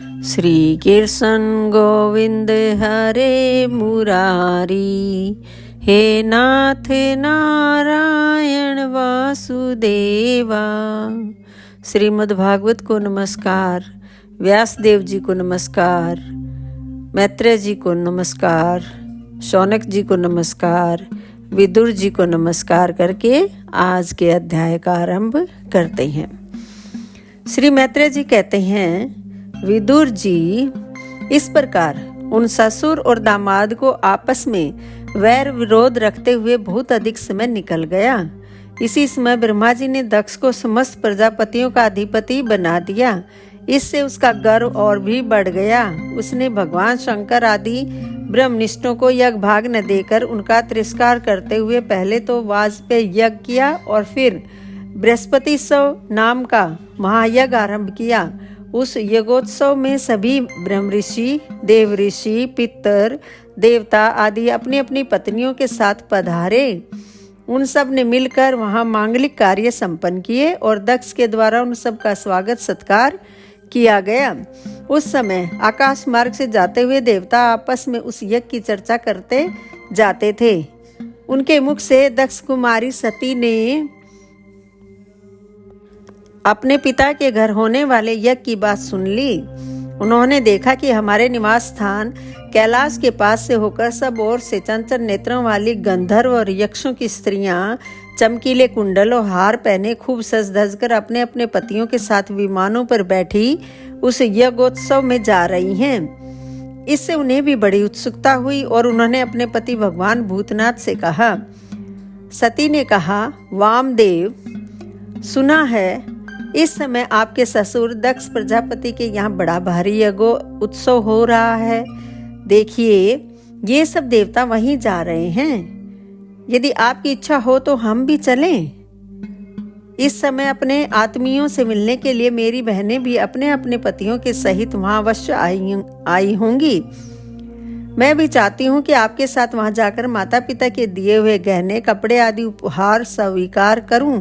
श्री कृष्ण गोविंद हरे मुरारी, हे नाथ नारायण वासुदेवा। श्रीमद् भागवत को नमस्कार, व्यासदेव जी को नमस्कार, मैत्रेय जी को नमस्कार, शौनक जी को नमस्कार, विदुर जी को नमस्कार करके आज के अध्याय का आरंभ करते हैं। श्री मैत्रेय जी कहते हैं, विदुर जी, इस प्रकार उन ससुर और दामाद को आपस में वैर विरोध रखते हुए बहुत अधिक समय निकल गया। इसी समय ब्रह्मा जी ने दक्ष को समस्त प्रजापतियों का अधिपति बना दिया। इससे उसका गर्व और भी बढ़ गया। उसने भगवान शंकर आदि ब्रह्मनिष्ठों को यज्ञ भाग न देकर उनका तिरस्कार करते हुए पहले तो वाजपेय यज्ञ किया और फिर बृहस्पति सव नाम का महायज्ञ आरंभ किया। उस यज्ञोत्सव में सभी ब्रह्म ऋषि, देव ऋषि, पितर, देवता आदि अपनी अपनी पत्नियों के साथ पधारे। उन सब ने मिलकर वहां मांगलिक कार्य संपन्न किए और दक्ष के द्वारा उन सब का स्वागत सत्कार किया गया। उस समय आकाश मार्ग से जाते हुए देवता आपस में उस यज्ञ की चर्चा करते जाते थे। उनके मुख से दक्ष कुमारी सती ने अपने पिता के घर होने वाले यज्ञ की बात सुन ली। उन्होंने देखा कि हमारे निवास स्थान कैलाश के पास से होकर सब ओर से चंचल नेत्रों वाली गंधर्व और यक्षों की स्त्रियां चमकीले कुंडल और हार पहने खूब सज धज कर अपने अपने पतियों के साथ विमानों पर बैठी उस यज्ञोत्सव में जा रही हैं। इससे उन्हें भी बड़ी उत्सुकता हुई और उन्होंने अपने पति भगवान भूतनाथ से कहा। सती ने कहा, वामदेव, सुना है इस समय आपके ससुर दक्ष प्रजापति के यहाँ बड़ा भारी यज्ञ उत्सव हो रहा है। देखिए, ये सब देवता वहीं जा रहे हैं। यदि आपकी इच्छा हो तो हम भी चलें। इस समय अपने आत्मीयों से मिलने के लिए मेरी बहनें भी अपने अपने पतियों के सहित वहां अवश्य आई होंगी। मैं भी चाहती हूँ कि आपके साथ वहां जाकर माता पिता के दिए हुए गहने, कपड़े आदि उपहार स्वीकार करूं।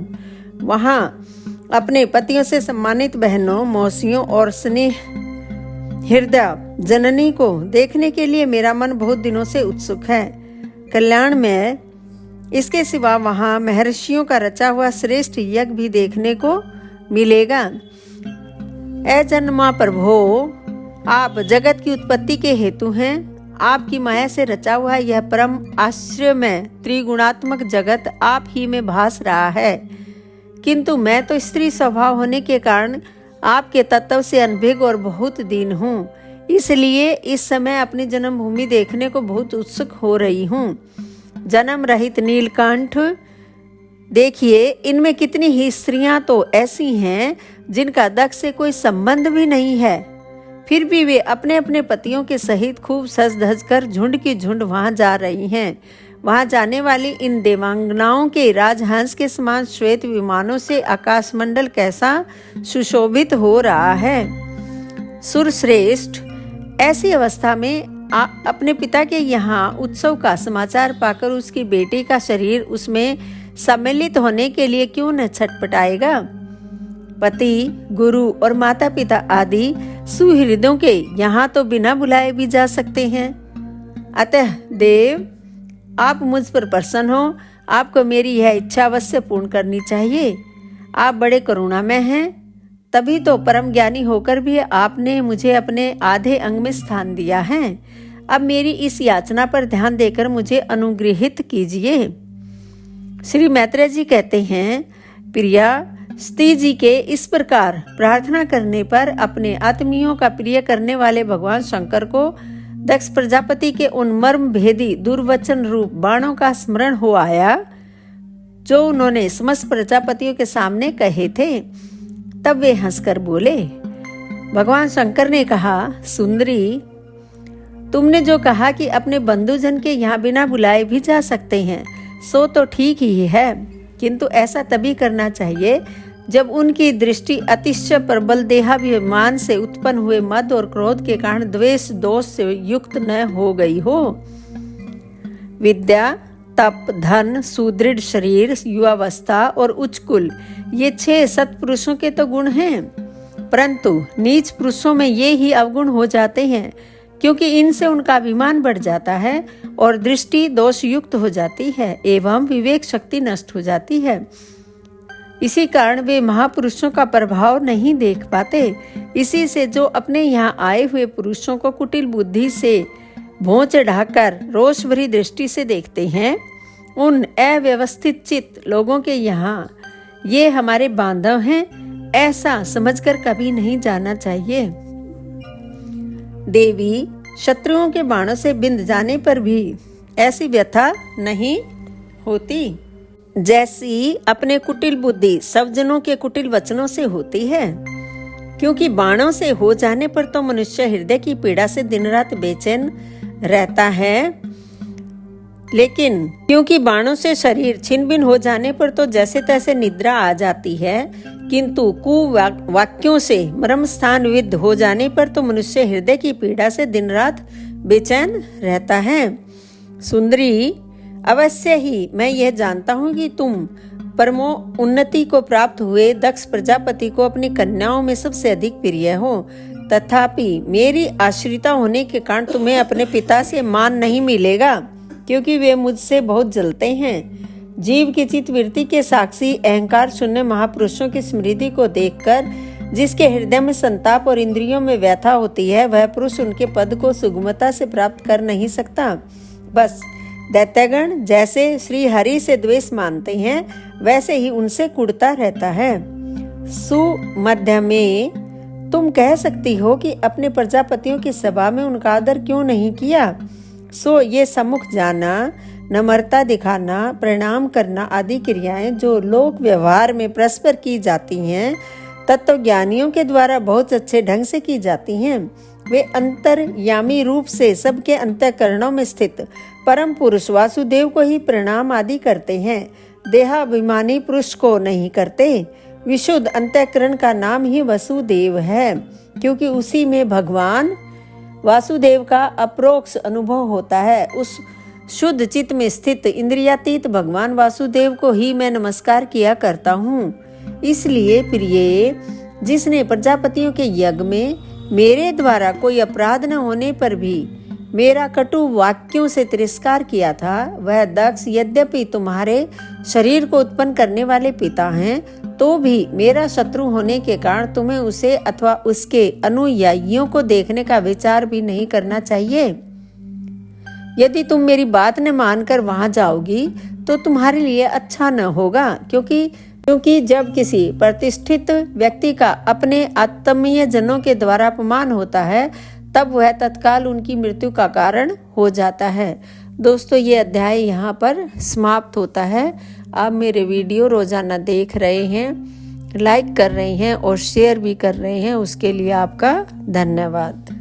वहां अपने पतियों से सम्मानित बहनों, मौसियों और स्नेह हृदय जननी को देखने के लिए मेरा मन बहुत दिनों से उत्सुक है। कल्याण में इसके सिवा वहां महर्षियों का रचा हुआ श्रेष्ठ यज्ञ भी देखने को मिलेगा। ऐ जन्मा प्रभो, आप जगत की उत्पत्ति के हेतु हैं। आपकी माया से रचा हुआ यह परम आश्चर्यमय त्रिगुणात्मक जगत आप ही में भास रहा है। किंतु मैं तो स्त्री स्वभाव होने के कारण आपके तत्व से अनभिज्ञ और बहुत दीन हूँ। इसलिए इस समय अपनी जन्मभूमि देखने को बहुत उत्सुक हो रही हूँ। जन्म रहित नीलकंठ, देखिए, इनमें कितनी ही स्त्रियां तो ऐसी हैं जिनका दक्ष से कोई संबंध भी नहीं है, फिर भी वे अपने अपने पतियों के सहित खूब सज धज कर झुंड की झुंड वहां जा रही हैं। वहां जाने वाली इन देवांगनाओं के राजहंस के समान श्वेत विमानों से आकाशमंडल कैसा सुशोभित हो रहा है। सुरश्रेष्ठ, ऐसी अवस्था में अपने पिता के यहाँ उत्सव का समाचार पाकर उसकी बेटी का शरीर उसमें सम्मिलित होने के लिए क्यों न छटपटाएगा। पति, गुरु और माता पिता आदि सुहृदों के यहाँ तो बिना बुलाए भी जा सकते हैं। अतः देव, आप मुझ पर प्रसन्न हो। आपको मेरी यह इच्छा अवश्य पूर्ण करनी चाहिए। आप बड़े करुणामय हैं, तभी तो परम ज्ञानी होकर भी आपने मुझे अपने आधे अंग में स्थान दिया है। अब मेरी इस याचना पर ध्यान देकर मुझे अनुग्रहित कीजिए। श्री मैत्रेय जी कहते हैं, प्रिया, स्त्री जी के इस प्रकार प्रार्थना करने पर अपने आत्मियों का प्रिय करने वाले भगवान शंकर को दक्ष प्रजापति के उन मर्म भेदी दुर्वचन रूप बाणों का स्मरण हो आया जो उन्होंने समस्त प्रजापतियों के सामने कहे थे। तब वे हंसकर बोले। भगवान शंकर ने कहा, सुंदरी, तुमने जो कहा कि अपने बंधुजन के यहाँ बिना बुलाए भी जा सकते हैं, सो तो ठीक ही है, किंतु ऐसा तभी करना चाहिए जब उनकी दृष्टि अतिशय प्रबल देहाभिमान से उत्पन्न हुए मद और क्रोध के कारण द्वेष दोष से युक्त न हो गई हो। विद्या, तप, धन, सुदृढ़ शरीर, युवावस्था और उच्च कुल, ये 6 सत्पुरुषों के तो गुण हैं, परंतु नीच पुरुषों में ये ही अवगुण हो जाते हैं, क्योंकि इनसे उनका अभिमान बढ़ जाता है और दृष्टि दोष युक्त हो जाती है एवं विवेक शक्ति नष्ट हो जाती है। इसी कारण वे महापुरुषों का प्रभाव नहीं देख पाते। इसी से जो अपने यहाँ आए हुए पुरुषों को कुटिल बुद्धि से भौं चढ़ाकर रोष भरी दृष्टि से देखते हैं, उन अव्यवस्थित चित्त लोगों के यहाँ ये हमारे बांधव हैं, ऐसा समझकर कभी नहीं जाना चाहिए। देवी शत्रुओं के बाणों से बिंध जाने पर भी ऐसी व्यथा नहीं होती जैसी अपने कुटिल बुद्धि सब जनों के कुटिल वचनों से होती है। क्योंकि बाणों से हो जाने पर तो मनुष्य हृदय की पीड़ा से दिन रात बेचैन रहता है, लेकिन क्योंकि बाणों से शरीर छिन्न भिन्न हो जाने पर तो जैसे तैसे निद्रा आ जाती है, किंतु कुवाक्यों से मर्म स्थान विद्ध हो जाने पर तो मनुष्य हृदय की पीड़ा से दिन रात बेचैन रहता है। सुंदरी, अवश्य ही मैं यह जानता हूँ कि तुम परमो उन्नति को प्राप्त हुए दक्ष प्रजापति को अपनी कन्याओं में सबसे अधिक प्रिय हो, तथापि मेरी आश्रिता होने के कारण तुम्हें अपने पिता से मान नहीं मिलेगा, क्योंकि वे मुझसे बहुत जलते हैं। जीव की चित्तवृत्ति के साक्षी अहंकार शून्य महापुरुषों की स्मृति को देखकर जिसके हृदय में संताप और इंद्रियों में व्यथा होती है, वह पुरुष उनके पद को सुगमता से प्राप्त कर नहीं सकता। बस दैत्यगण जैसे श्री हरि से द्वेष मानते हैं, वैसे ही उनसे कुढ़ता रहता है। सुमध्य में तुम कह सकती हो कि अपने प्रजापतियों की सभा में उनका आदर क्यों नहीं किया। सो ये सम्मुख जाना, नम्रता दिखाना, प्रणाम करना आदि क्रियाएं जो लोक व्यवहार में परस्पर की जाती हैं, तत्वज्ञानियों के द्वारा बहुत अच्छे ढंग से की जाती हैं। वे अंतर्यामी रूप से सबके अंतःकरणों में स्थित परम पुरुष वासुदेव को ही प्रणाम आदि करते हैं, देहाभिमानी पुरुष को नहीं करते। विशुद्ध अंतःकरण का नाम ही वसुदेव है, क्योंकि उसी में भगवान वासुदेव का अप्रोक्ष अनुभव होता है। उस शुद्ध चित्त में स्थित इंद्रियातीत भगवान वासुदेव को ही मैं नमस्कार किया करता हूँ। इसलिए प्रिय, जिसने प्रजापतियों के यज्ञ में मेरे द्वारा कोई अपराध न होने पर भी मेरा कटु वाक्यों से तिरस्कार किया था, वह दक्ष यद्यपि तुम्हारे शरीर को उत्पन्न करने वाले पिता हैं, तो भी मेरा शत्रु होने के कारण तुम्हें उसे अथवा उसके अनुयायियों को देखने का विचार भी नहीं करना चाहिए। यदि तुम मेरी बात न मानकर वहां जाओगी तो तुम्हारे लिए अच्छा न होगा, क्योंकि जब किसी प्रतिष्ठित व्यक्ति का अपने आत्मीय जनों के द्वारा अपमान होता है, तब वह तत्काल उनकी मृत्यु का कारण हो जाता है। दोस्तों, ये अध्याय यहाँ पर समाप्त होता है। आप मेरे वीडियो रोजाना देख रहे हैं, लाइक कर रहे हैं और शेयर भी कर रहे हैं, उसके लिए आपका धन्यवाद।